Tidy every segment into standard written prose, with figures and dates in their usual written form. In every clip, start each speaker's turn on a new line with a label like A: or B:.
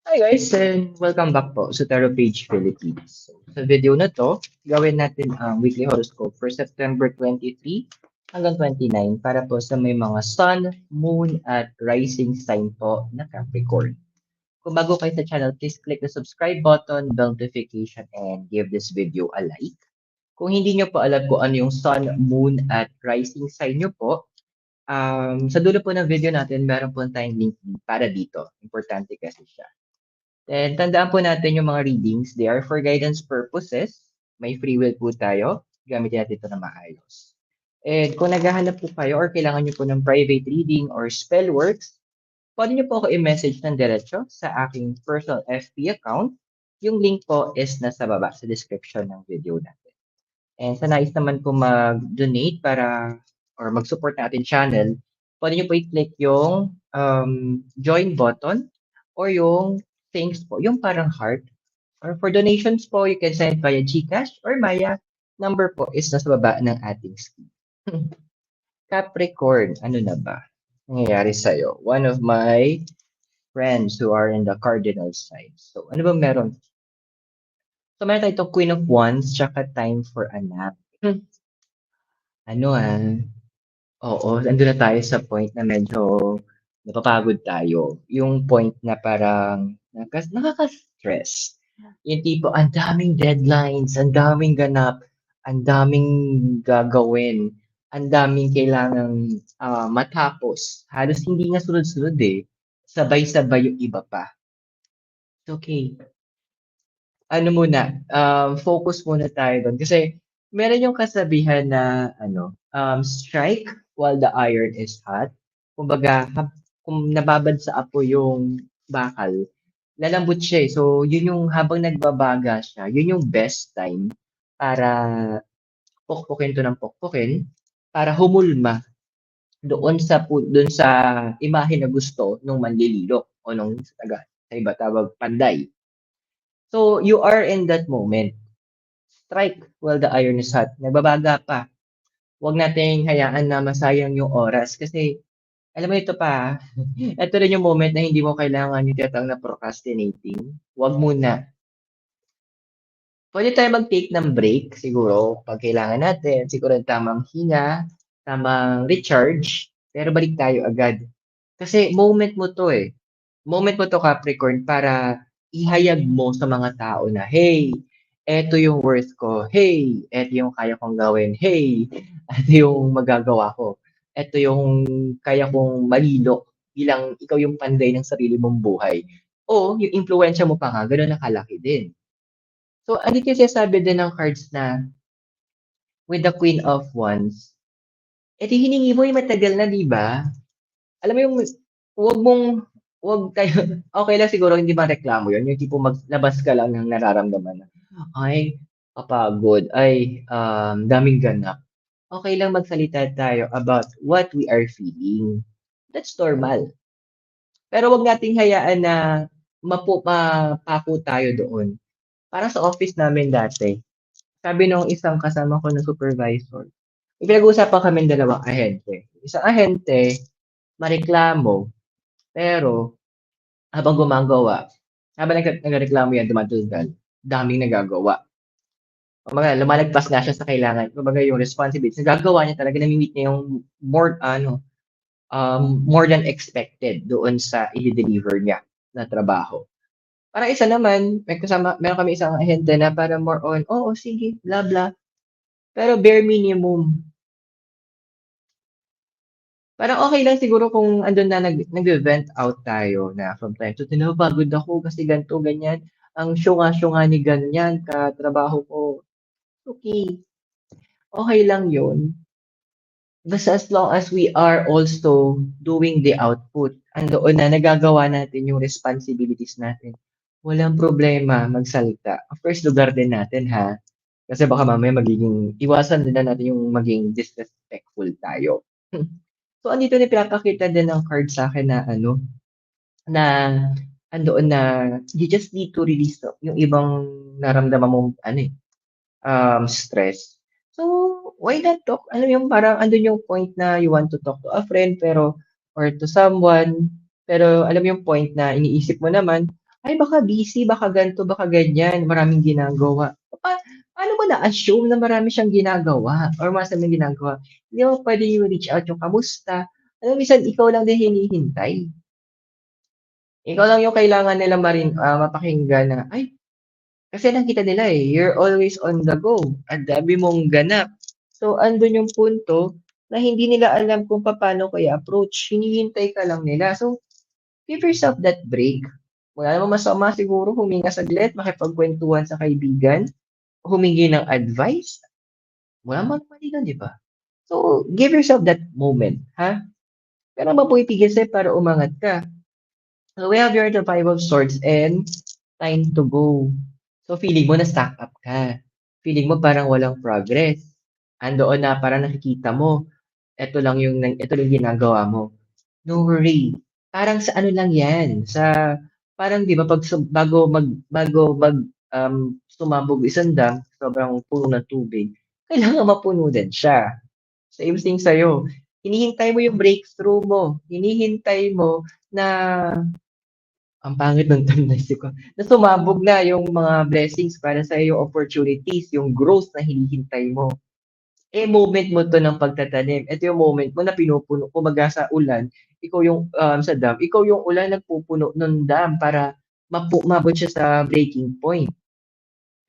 A: Hi guys, and welcome back po sa Tarot Page Philippines. So, sa video na to, gawin natin ang weekly horoscope for September 23 hanggang 29 para po sa may mga sun, moon, at rising sign po na Capricorn. Kung bago kayo sa channel, please click the subscribe button, bell notification, and give this video a like. Kung hindi nyo po alam kung ano yung sun, moon, at rising sign nyo po, sa dulo po ng video natin, meron po tayong link para dito. Importante kasi siya. And tandaan po natin yung mga readings, they are for guidance purposes. May free will po tayo. Gamitin natin ito na maayos. And kung naghahanap po kayo or kailangan nyo po ng private reading or spell works, pwede nyo po ako i-message ng diretso sa aking personal FB account. Yung link po is nasa baba sa description ng video natin. And sa nais naman po mag-donate para or mag-support na ating channel, pwede nyo po i-click yung join button or yung thanks po, yung parang heart. Or for donations po, you can send via GCash or Maya. Number po is nasa baba ng ating screen. Capricorn, ano na ba? Nangyayari sa'yo? One of my friends who are in the cardinal sign. So, ano ba meron? So, meron tayo itong Queen of Wands, tsaka time for a nap. Ano oo, nandun na tayo sa point na medyo napapagod tayo. Yung point na parang nakaka-stress. Yung tipo, ang daming deadlines, ang daming ganap, ang daming gagawin, ang daming kailangang matapos. Halos hindi nga sunod-sunod eh. Sabay-sabay yung iba pa. It's okay. Ano muna, focus muna tayo doon. Kasi meron yung kasabihan na strike while the iron is hot. Kumbaga, kung nababad sa apoy yung bakal, lalambot siya eh. So, yun yung habang nagbabaga siya, yun yung best time para pukpukin to ng pukpukin para humulma doon sa imahe na gusto nung manlililo o nung sa iba tawag panday. So, you are in that moment. Strike while the iron is hot. Nagbabaga pa. Huwag nating hayaan na masayang yung oras kasi alam mo ito pa, ito rin yung moment na hindi mo kailangan yung tinatawag na procrastinating. Huwag muna. Pwede tayo mag-take ng break siguro pag kailangan natin. Siguro tamang hinga, tamang recharge, pero balik tayo agad. Kasi moment mo to eh. Moment mo to Capricorn para ihayag mo sa mga tao na, hey, eto yung worth ko. Hey, eto yung kaya kong gawin. Hey, eto yung magagawa ko. Eto yung kaya kong malilo bilang ikaw yung panday ng sarili mong buhay. O yung impluensya mo pa nga, gano'n na kalaki din. So, andito yung sinasabi din ng cards na with the Queen of Wands, eto hiningi mo yung matagal na, di ba? Alam mo yung huwag mong huwag kayo okey lang siguro hindi mareklamo yun, yung tipong maglabas ka lang ng nararamdaman na, "Ay, kapagod. Ay, daming ganap." Okey lang magsalita tayo about what we are feeling. That's normal. Pero wag nating hayaan na mapako tayo doon. Parang sa office namin dati, sabi nung isang kasama ko na supervisor, may pinag-uusapan kaming dalawang ahente. Isang ahente, mareklamo, pero habang gumagawa, habang nagrereklamo yan dumadagal, daming nagagawa. Kumbaga lumalagpas nga siya sa kailangan, kumbaga yung responsibilities nagagawa niya talaga, nami-meet niya yung more than expected doon sa i-de-deliver niya na trabaho. Parang isa naman, meron kami isang ahente na parang more on, "Oo, sige, blah, blah." Pero bare minimum. Parang okey lang siguro kung andun na nagve-vent out tayo na from time to time, "Napapagod ako kasi gan'to, ganyan. Ang syunga-syunga ni ganyan katrabaho ko." Okey, okey lang yun. Basta as long as we are also doing the output, andoon na nagagawa natin yung responsibilities natin, walang problema magsalita. Of course, lugar din natin ha, kasi baka mamaya iwasan din na natin yung maging disrespectful tayo. So, andito na pinapakita din ng card sa'kin na na andoon na you just need to release yung ibang nararamdaman mong stress. So, why not talk? Alam mo yung parang andun yung point na you want to talk to a friend or to someone, pero alam mo yung point na iniisip mo naman, Ay baka busy, baka ganito, baka ganyan, maraming ginagawa. Paano mo na-assume na marami siyang ginagawa or masamang ginagawa? Hindi mo puwedeng yung reach out yung kamusta. Alam mo minsan ikaw lang din hinihintay. Ikaw lang yung kailangan nila mapakinggan na, "Ay, kasi nakita nila, eh, you're always on the go, ang dami mong ganap." So, andun yung punto na hindi nila alam kung papaano ko i-approach, hinihintay ka lang nila. So, give yourself that break. Wala namang masama siguro huminga saglit, makipagkuwentuhan sa kaibigan, humingi ng advice, wala namang mali dun, 'di ba? So, give yourself that moment, ha? Pero naman pumipigil sa'yo para umangat ka. So, we have here the Five of Swords and time to go. So, feeling mo na-stuck up ka. Feeling mo parang walang progress. Andoon na parang nakikita mo, eto lang ginagawa mo. No worry. Parang sa ano lang 'yan, sa parang 'di ba 'pag bago sumabog isang dam, sobrang puno ng tubig, kailangan mapuno din siya. Same thing sa'yo. Hinihintay mo yung breakthrough mo, hinihintay mo na ang pangit ng term naisip ko, na sumabog na yung mga blessings para sa'yo, yung opportunities, yung growth na hinihintay mo. Eh, moment mo 'to ng pagtatanim. Ito yung moment mo na pinupuno kumbaga sa ulan, ikaw yung, sa dam, ikaw yung ulan nagpupuno ng dam para umabot siya sa breaking point.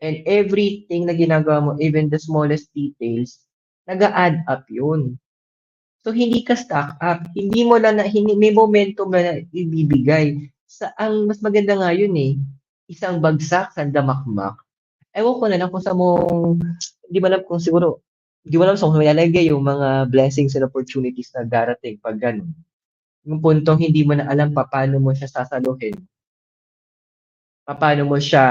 A: And everything na ginagawa mo, even the smallest details, nag-a-add up yun. So, hindi ka stuck up. Hindi mo lang na may momentum na ibibigay. Ang mas maganda nga yun, eh, isang bagsak, sandamakmak. Ewan ko na lang kung saan mo hindi mo alam kung siguro hindi mo alam saan mo ilalagay yung mga blessings and opportunities na darating 'pag gano'n. Yung puntong hindi mo na alam papaano mo siya sasaluhin, papaano mo siya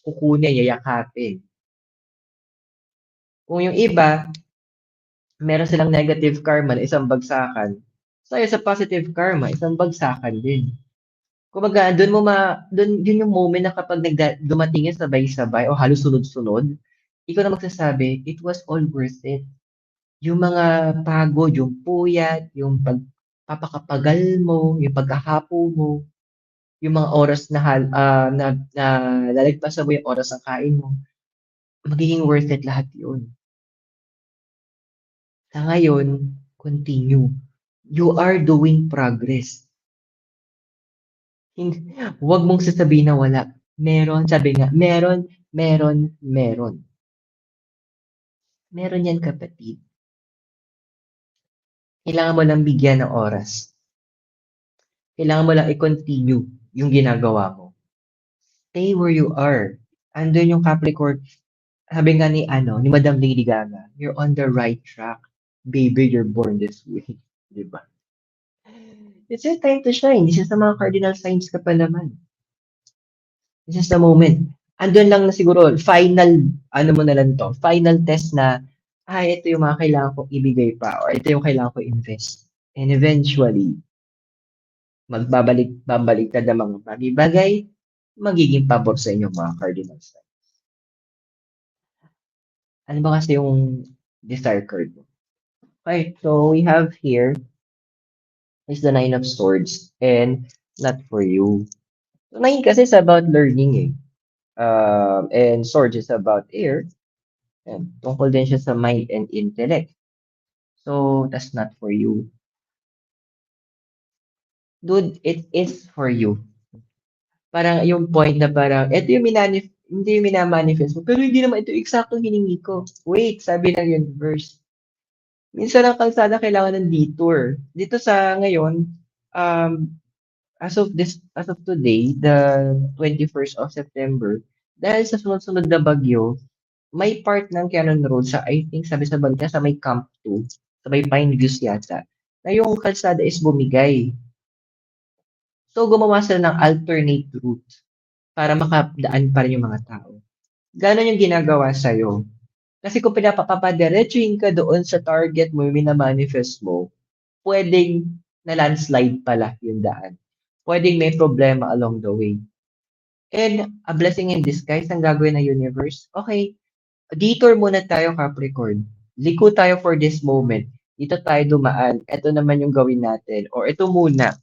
A: kukunin, yayakapin. Kung yung iba, meron silang negative karma na isang bagsakan, sa'yo sa positive karma, isang bagsakan din. Kumbaga dun yun yung moment na kapag dumating yan sabay-sabay o halos sunod-sunod, ikaw na magsasabi, "It was all worth it." Yung mga pagod, yung puyat, yung pagpapapagal mo, yung paghahapo mo, yung mga oras na lalagpasan mo yung oras ng kain mo, magiging worth it lahat yun. Sa ngayon, continue. You are doing progress. Huwag mong sasabihin na wala. Meron, sabi nga, meron, meron, meron. Meron yan kapatid. Kailangan mo lang bigyan ng oras. Kailangan mo lang i-continue yung ginagawa mo. Stay where you are. Andun yung Capricorn, sabi nga ni Madam Lady Gaga, you're on the right track. Baby, you're born this way. Di ba? It's your time to shine. This is sa mga cardinal signs ka pa naman. This is the moment. Andun lang na siguro, final, ano mo na lang to, final test na, ito yung mga kailangan kong ibigay pa or ito yung kailangan ko invest. And eventually, babaliktad ang mga bagay-bagay, magiging pabor sa inyong mga cardinal signs. Ano ba kasi yung desire card mo? Okay, so we have here is the Nine of Swords and not for you. So, nine kasi is about learning eh. And Swords is about air. And tungkol din siya sa mind and intellect. So, that's not for you. Dude, it is for you. Parang yung point na parang, ito yung hindi yung minamanifest mo, pero hindi naman ito exactly hiningi ko. Wait, sabi ng universe. Minsan ang kalsada kailangan ng detour. Dito sa ngayon, um, as of today, the 21st of September, dahil sa sunod-sunod na bagyo, may part ng Cannon Road sa, I think, sabi sa balita, sa may Camp 2, sa may Pine Views yata, na yung kalsada is bumigay. So, gumawa sila ng alternate route para makadaan pa rin yung mga tao. Gano'n yung ginagawa sa'yo. Kasi kung papadiretsuhin ka doon sa target mo, yung mina-manifest mo, puwedeng na landslide pala yung daan. Puwedeng may problema along the way. And a blessing in disguise ang gagawin ng universe. Okay, detour muna tayo Capricorn. Liko tayo for this moment. Dito tayo dumaan. Ito naman yung gawin natin. Or ito muna.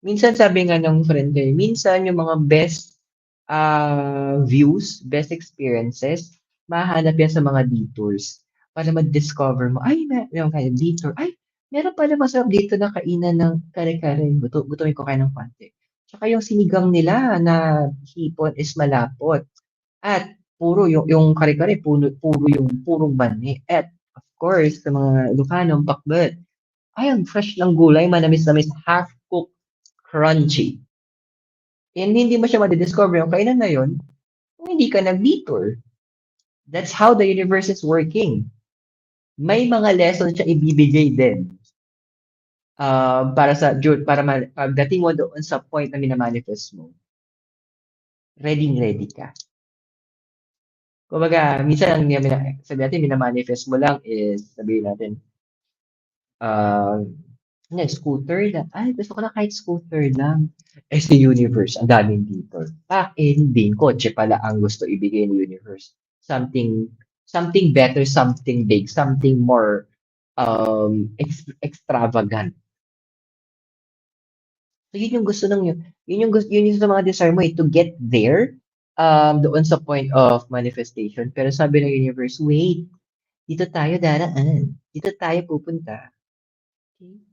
A: Minsan sabi nga ng friend ko, eh, minsan yung mga best, views, best experiences, mahahanap yan sa mga detours. Para ma-discover mo, ay yung kind of detour, ay meron pala masarap dito na kainan ng kare-kare, gutumin ko kain ng konti. Tsaka yung sinigang nila na hipon is malapot at puro yung kare-kare puro yung purong mani at of course sa mga Ilocano ang pakbet. Ay, ang fresh ng gulay, manamis-namis, half-cooked, crunchy. And hindi mo siya madi-discover yung kainan na yun kung hindi ka nag-detour. That's how the universe is working. May mga lessons siya ibibigay din pagdating mo doon sa point na minamanifest mo, ready ka. Kumbaga, minsan sabi natin, minamanifest mo lang is, sabihin natin, uh, scooter lang. Ay, gusto ko na kahit scooter lang. Eh, si universe, ang daming dito. Hindi. Kotse pala ang gusto ibigay ni universe. Something, something better, something big, something more extravagant. So, yun yung gusto ng yun yung sa mga desire mo, to get there, doon sa point of manifestation. Pero sabi ng universe, wait, dito tayo daraan. Dito tayo pupunta. Okay?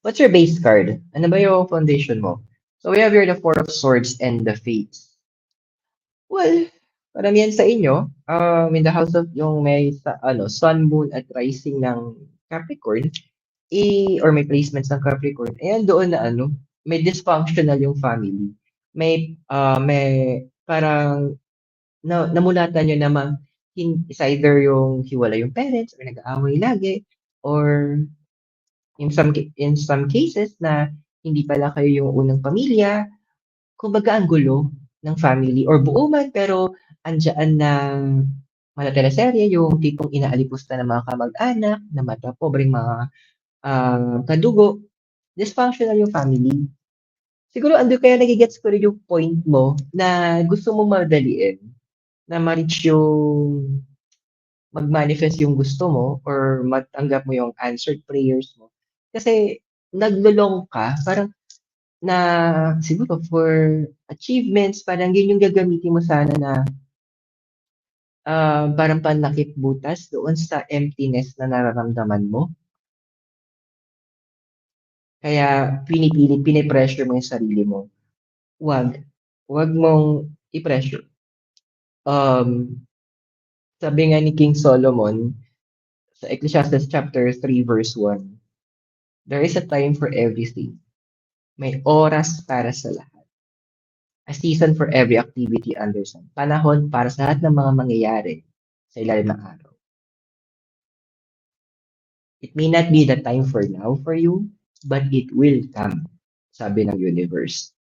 A: What's your base card? Ano ba yung foundation mo? So we have here the Four of Swords and the Fates. Well, karamihan sa inyo, in the house of yung may Sun, Moon at Rising ng Capricorn, or may placements ng Capricorn, ayan doon na may dysfunctional yung family. May parang namulatan nyo naman is either yung hiwala yung parents or nag-aaway lagi or in some cases na hindi pala kayo yung unang pamilya, kumbaga ang gulo ng family or buo man pero andiyan na malateleserye yung tipong inaalipusta ng mga kamag-anak, na mata pobreng mga kadugo, dysfunctional yung family. Siguro ando kaya nagigets ko rin yung point mo na gusto mo madaliin na ma-reach yung mag-manifest yung gusto mo or matanggap mo yung answered prayers mo. Kasi naglulong ka, parang na siguro for achievements, parang yun yung gagamitin mo sana na parang panlakip butas doon sa emptiness na nararamdaman mo. Kaya pinipressure mo yung sarili mo. Wag mong i-pressure. Sabi nga ni King Solomon sa Ecclesiastes chapter 3 verse 1, there is a time for everything. May oras para sa lahat. A season for every activity under sun. Panahon para sa lahat ng mga mangyayari sa ilalim ng araw. It may not be the time for now for you, but it will come, sabi ng universe.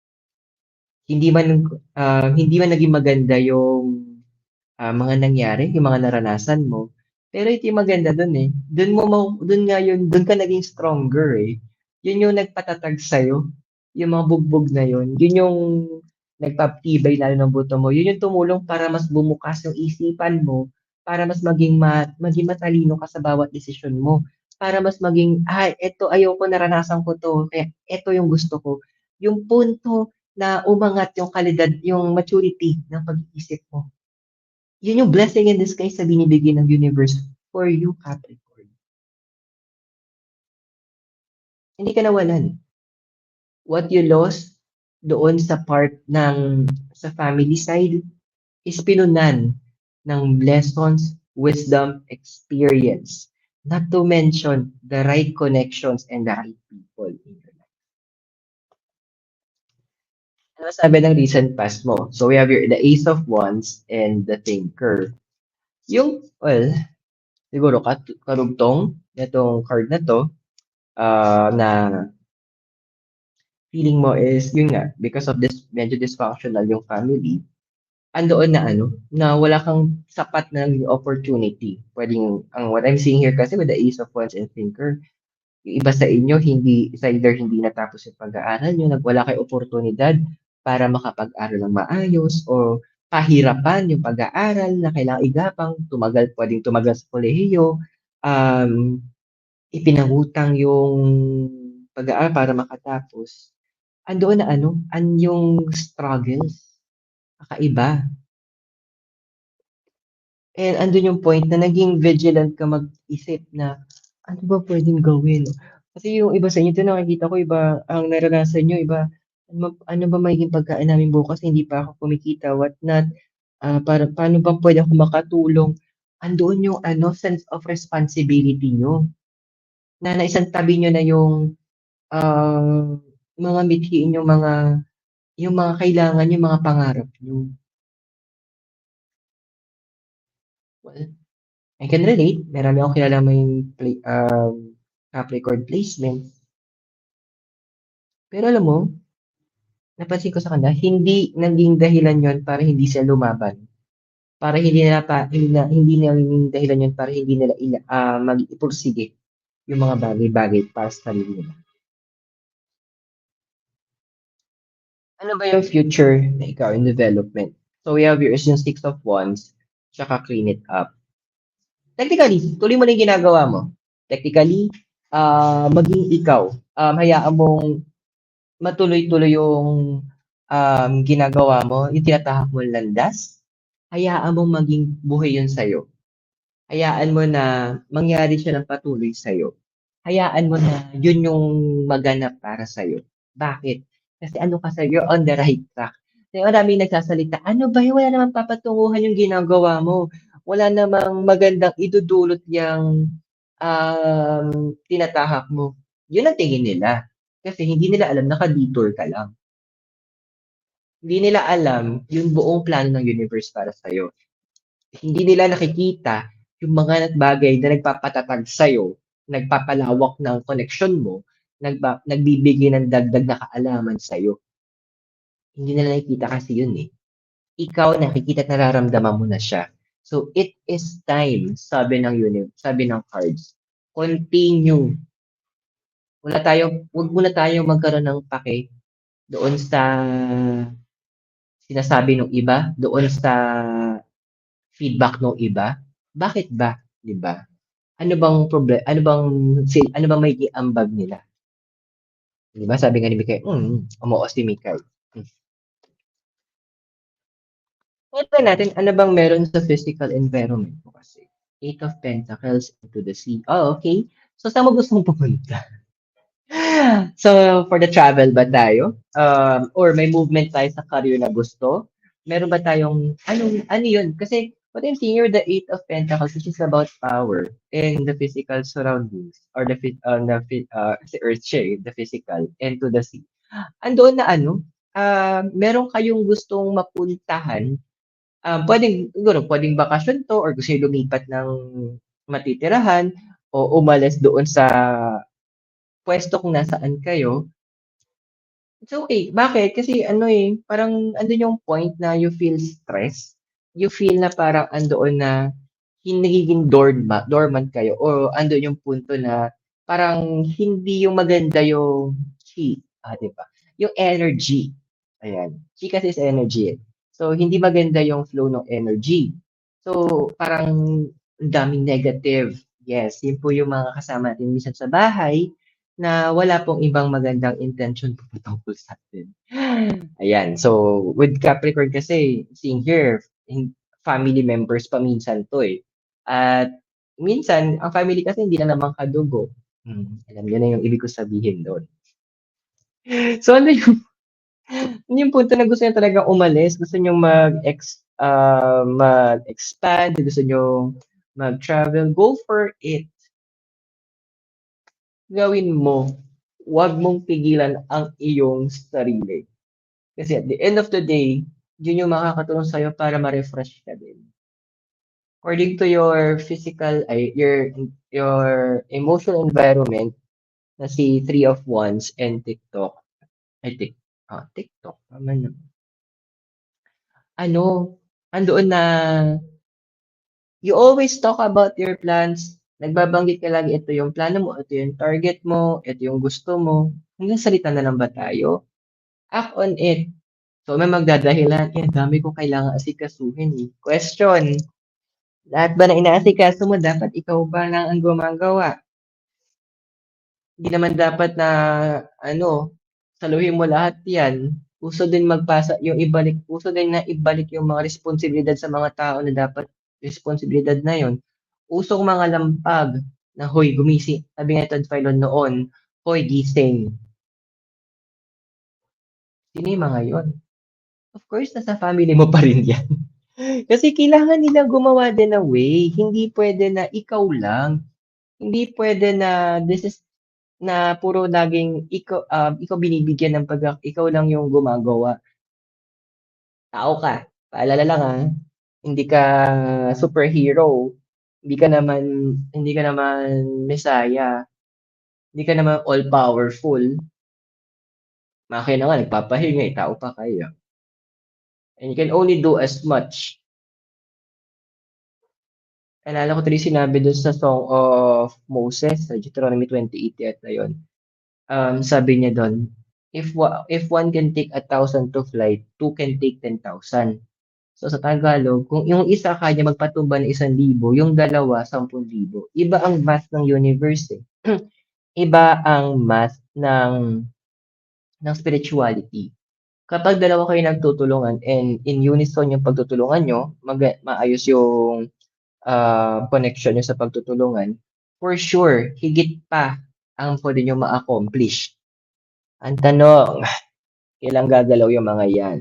A: Hindi man naging maganda yung mga nangyari, yung mga naranasan mo, pero ito yung maganda dun eh. Dun ka naging stronger eh. Yun yung nagpatatag sa'yo, yung mga bugbog na yun. Yun yung nagpapatibay lalo ng buto mo. Yun yung tumulong para mas bumukas yung isipan mo, para mas maging matalino ka sa bawat desisyon mo, para mas maging, eto ayoko naranasan ko to, kaya eto yung gusto ko. Yung punto na umangat yung kalidad, yung maturity ng pag-iisip mo. Yun yung blessing in disguise na binibigay ng universe for you, Capricorn. Hindi ka nawalan. What you lost doon sa part sa family side is pinunan ng lessons, wisdom, experience. Not to mention the right connections and the right people in your life. Ano sabi ng recent past mo? So we have here the Ace of Wands and the Thinker. Siguro karugtong nitong card na to, na feeling mo is, yun nga, because of this, medyo dysfunctional yung family, andoon na wala kang sapat na opportunity. What I'm seeing here kasi with the Ace of Wands and Thinker, yung iba sa inyo, either hindi natapos yung pag-aaral nyo, wala kayo oportunidad para makapag-aral ng maayos, o pahirapan yung pag-aaral na kailangang igapang, pwedeng tumagal sa kolehiyo, ipinangutang yung pag-aaral para makatapos, andoon na ano, yung struggles, kakaiba. And andun yung point na naging vigilant ka mag-isip na, ano ba puwedeng gawin? Kasi yung iba sa inyo din nakikita ko iba ang naranasan niyo, iba, ano ba magiging pagkain namin bukas, hindi pa ako kumikita, what not, para paano bang puwede akong makatulong? Andoon yung ano, sense of responsibility niyo, na naisantabi niyo na yung, mga mithiin yung mga kailangan yung mga pangarap niyo. Well, I can relate, marami akong kilalang may Capricorn placement. Pero alam mo, napansin ko sa kanila, hindi naging dahilan yon para hindi sila lumaban. Para hindi nila pa, hindi naging dahilan yon para hindi nila mag-ipursige yung mga bagay-bagay para sa sarili nila. Ano ba yung future na ikaw in development? So we have your yung Six of Wands, tsaka Clean It Up. Technically, tuloy mo na yung ginagawa mo. Technically, maging ikaw. Hayaan mong matuloy-tuloy yung ginagawa mo, yung tinatahak mong landas. Hayaan mong maging buhay yun sa'yo. Hayaan mo na mangyari siya ng patuloy sa'yo. Hayaan mo na yun yung maganap para sa'yo. Bakit? Kasi ano ka sa'yo, you're on the right track. Kasi maraming nagsasalita, ano ba yun? Wala namang papatunguhan yung ginagawa mo. Wala namang magandang idudulot yung tinatahak mo. Yun ang tingin nila. Kasi hindi nila alam, naka-detour ka lang. Hindi nila alam yung buong plano ng universe para sa'yo. Hindi nila nakikita yung mga bagay na nagpapatatag sa'yo, nagpapalawak ng connection mo, nagbibigay ng dagdag na kaalaman sa'yo. Hindi nila nakikita kasi yun eh. Ikaw nakikita at nararamdaman mo na siya. So it is time, sabi ng cards. Continue. Wag muna tayong magkaroon ng pake doon sa sinasabi ng iba, doon sa feedback ng iba. Bakit ba, 'di ba? Ano bang magiging ambag nila? 'Di ba sabi nga ni Mikay, umoo si Mikay. Ito natin, ano bang meron sa physical environment mo kasi? Eight of Pentacles into the sea. Oh, okay. So, saan mo gusto mong pupunta? So, for the travel ba tayo? Or may movement tayo sa career na gusto? Meron ba tayong, ano yun? Kasi, what I'm seeing here, the Eight of Pentacles, which is about power and the physical surroundings, or the earth siya, the physical, and to the sea. Andoon na meron kayong gustong mapuntahan. Pwedeng bakasyon to, or gusto nyo lumipat ng matitirahan, o umalis doon sa pwesto kung nasaan kayo. It's okay. Bakit? Kasi parang andun yung point na you feel stress. You feel na parang andoon na nagiging dormant kayo, o andun yung punto na parang hindi yung maganda yung chi, 'di ba? Yung energy. Ayan. Chi kasi is energy eh. So hindi maganda yung flow ng energy. So parang ang daming negative. Yes, yun po yung mga kasama natin minsan sa bahay na wala pong ibang magandang intention patungkol sa atin. Ayan, so with Capricorn kasi, seeing here, family members pa minsan 'to, eh. At minsan, ang family kasi hindi lang naman kadugo. Alam niyo na yung ibig ko sabihin do'n. So ano yung punto na gusto niyo talagang umalis, gusto niyong mag-expand, gusto niyong mag-travel, go for it. Gawin mo. 'Wag mong pigilan ang iyong sarili. Kasi at the end of the day, yun yung makakatulong sa'yo para ma-refresh ka din. According to your your emotional environment na si Three of Wands and TikTok, TikTok, tama naman. Andoon na you always talk about your plans. Nagbabanggit ka lagi, ito yung plano mo, ito yung target mo, ito yung gusto mo. Hanggang salita na lang ba tayo? Act on it. So, may magdadahilan, dami kong kailangan asikasuhin eh. Question, lahat ba na inaasikaso mo, dapat ikaw ba lang ang gumagawa? Hindi naman dapat na ano, saluhin mo lahat 'yan. Uso din magpasa yung ibalik uso din na ibalik yung mga responsibilidad sa mga tao na dapat responsibilidad na yun. Usong mga lampag na, "Hoy gumising." Sabi nga ni Todd Filon noon, "Hoy gising." Sino yung mga yun? Of course nasa family mo pa rin 'yan. Kasi kailangan nilang gumawa din ng way, hindi puwede na ikaw lang. Hindi puwede na this is na puro laging ikaw binibigyan ng ikaw lang yung gumagawa. Tao ka, paalala lang, hindi ka superhero, hindi ka naman mesaya, hindi ka naman all powerful. Makina nga nagpapahinga, tao pa kayo. And you can only do as much. Naalala ko tuloy sinabi dun sa Song of Moses sa Deuteronomy 28 yata yun. Sabi niya dun, if one can take 1,000 to flight, two can take 10,000. So sa Tagalog, kung yung isa kaya magpatumba ng 1,000, yung dalawa 10,000. Iba ang math ng universe eh. Iba ang math ng spirituality. Kapag dalawa kayo nagtutulungan and in unison yung pagtutulungan nyo, maayos yung connection nyo sa pagtutulungan, for sure, higit pa ang pwede nyo ma-accomplish. Ang tanong, kailan gagalaw yung mga yan?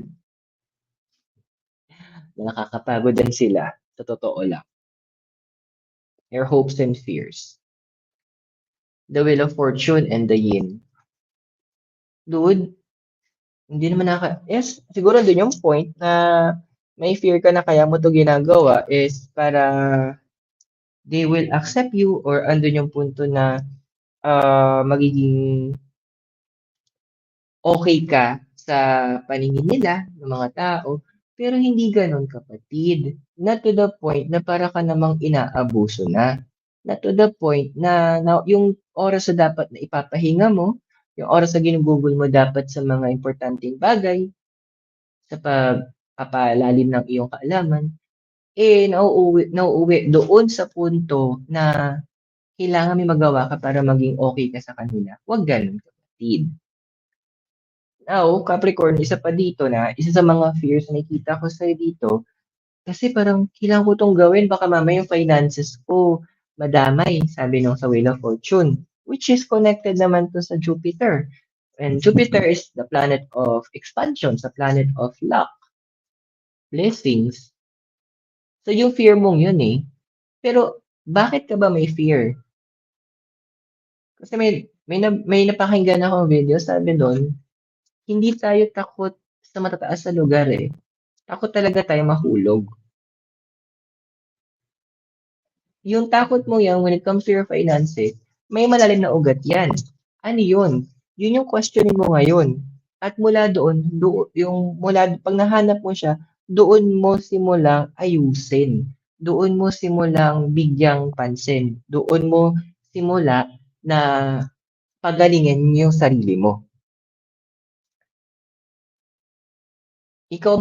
A: Nakakapagod din sila, sa totoo lang. Your hopes and fears. The Wheel of Fortune and the Yin. Dude, hindi naman yes, siguro dun yung point na may fear ka na kaya mo 'to ginagawa is para they will accept you or andun yung punto na, magiging okey ka sa paningin nila, ng mga tao, pero hindi gano'n kapatid. Not to the point na para ka namang inaabuso na. Not to the point na yung oras na dapat na ipapahinga mo, yung oras na ginugugol mo dapat sa mga importanteng bagay, sa pagpapalalim ng iyong kaalaman, nauuwi doon sa punto na kailangan may magawa ka para maging okey ka sa kanila. Huwag gano'n kapatid. Now, Capricorn, isa pa dito na isa sa mga fears na nakikita ko sa'yo dito, kasi parang kailangan ko 'tong gawin baka mamaya yung finances ko madamay, sabi nung sa Wheel of Fortune, which is connected naman 'to sa Jupiter. And Jupiter is the planet of expansion, sa planet of luck, blessings. So yung fear mong yun, eh. Pero bakit ka ba may fear? Kasi may napakinggan akong video, sabi dun, hindi tayo takot sa matataas na lugar, eh. Takot talaga tayo mahulog. Yung takot mo yan when it comes to your finances, may malalim na ugat yan. Ano yun? Yun yung questionin mo ngayon. At mula doon, pag nahanap mo siya, doon mo simulang ayusin. Doon mo simulang bigyang pansin. Doon mo simula na pagalingin yung sarili mo. Ikaw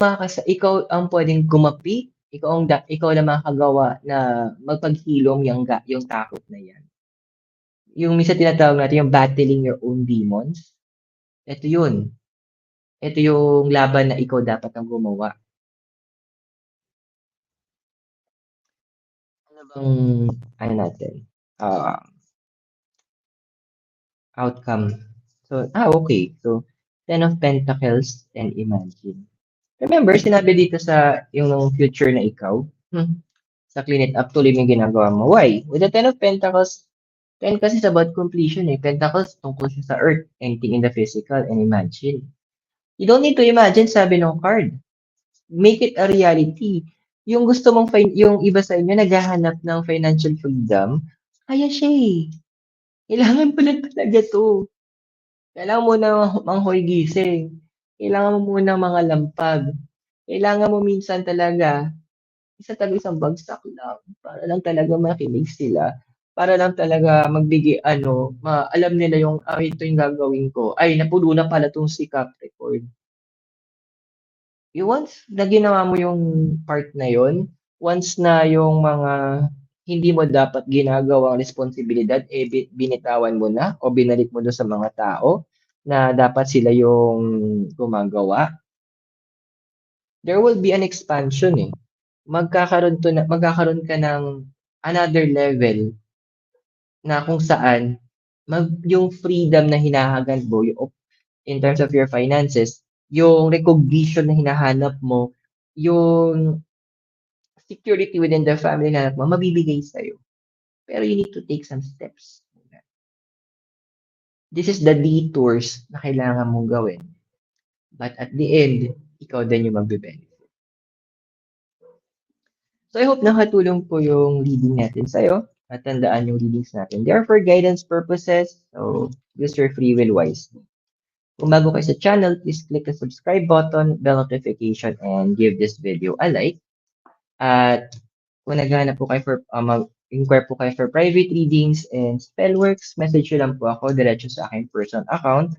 A: ang pwedeng gumapi, ikaw lang makakagawa na magpaghilom yung takot na yan. Yung minsan tinatawag natin yung battling your own demons, eto yun. Ito yung laban na ikaw dapat ang gumawa. Ano bang ano natin, ah, outcome? So, okay. So, Ten of Pentacles and Imagine. Remember, sinabi dito sa yung future na ikaw, sa clean it up, tuloy mo yung ginagawa mo. Why? With the Ten of Pentacles, Ten kasi is about completion eh. Pentacles tungkol siya sa earth, anything in the physical, and imagine. You don't need to imagine, sabi ng card. Make it a reality. Yung gusto mong yung iba sa inyo naghahanap ng financial freedom, kaya siya eh. Kailangan mo lang talaga 'to. Kailangan mo na manghoy gising. Kailangan mo muna mga lampag. Kailangan mo minsan talaga isang bagsak lang para lang talaga makinig sila. Para lang talaga magbigay alam nila yung, ito yung gagawin ko. Ay, napuno na pala 'tong si Capricorn. Once na ginawa mo yung part na yun, once na yung mga hindi mo dapat ginagawang responsibilidad, eh, binitawan mo na o binalik mo dun sa mga tao na dapat sila yung gumagawa, there will be an expansion, eh. Magkakaroon ka ng another level na kung saan yung freedom na hinahangad mo, in terms of your finances, yung recognition na hinahanap mo, yung security within the family na hinahanap mo, mabibigay sa'yo. Pero you need to take some steps. This is the detours na kailangan mong gawin. But at the end, ikaw din yung magbe-benefit. So I hope nakatulong po yung reading natin sa'yo. At tandaan yung readings natin. They are for guidance purposes. So use your free will wisely. Kung bago kayo sa channel, please click the subscribe button, bell notification, and give this video a like. At kung naghahanap po kayo mag-inquire po kayo for private readings and spellworks, message nyo lang po ako diretso sa aking personal account.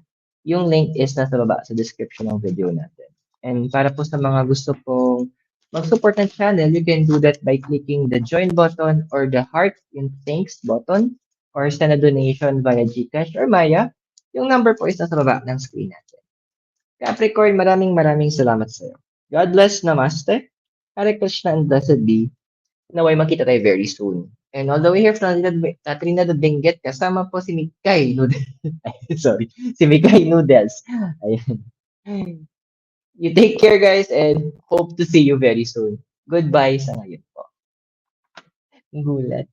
A: Yung link is nasa baba sa description ng video natin. And para po sa mga gusto pong mag-support ng channel, you can do that by clicking the join button or the heart yung thanks button or send a donation via GCash or Maya. Yung number po is nasa baba ng screen natin. Capricorn, maraming salamat sa iyo. God bless, Namaste. Hare Krishna and blessed be. Naway makita tayo very soon. And all the way here from Trinidad Benguet, kasama po si Mikay Noodles. Sorry, si Mikay Noodles. Ayan. You take care guys and hope to see you very soon. Goodbye sa ngayon po. Gulat.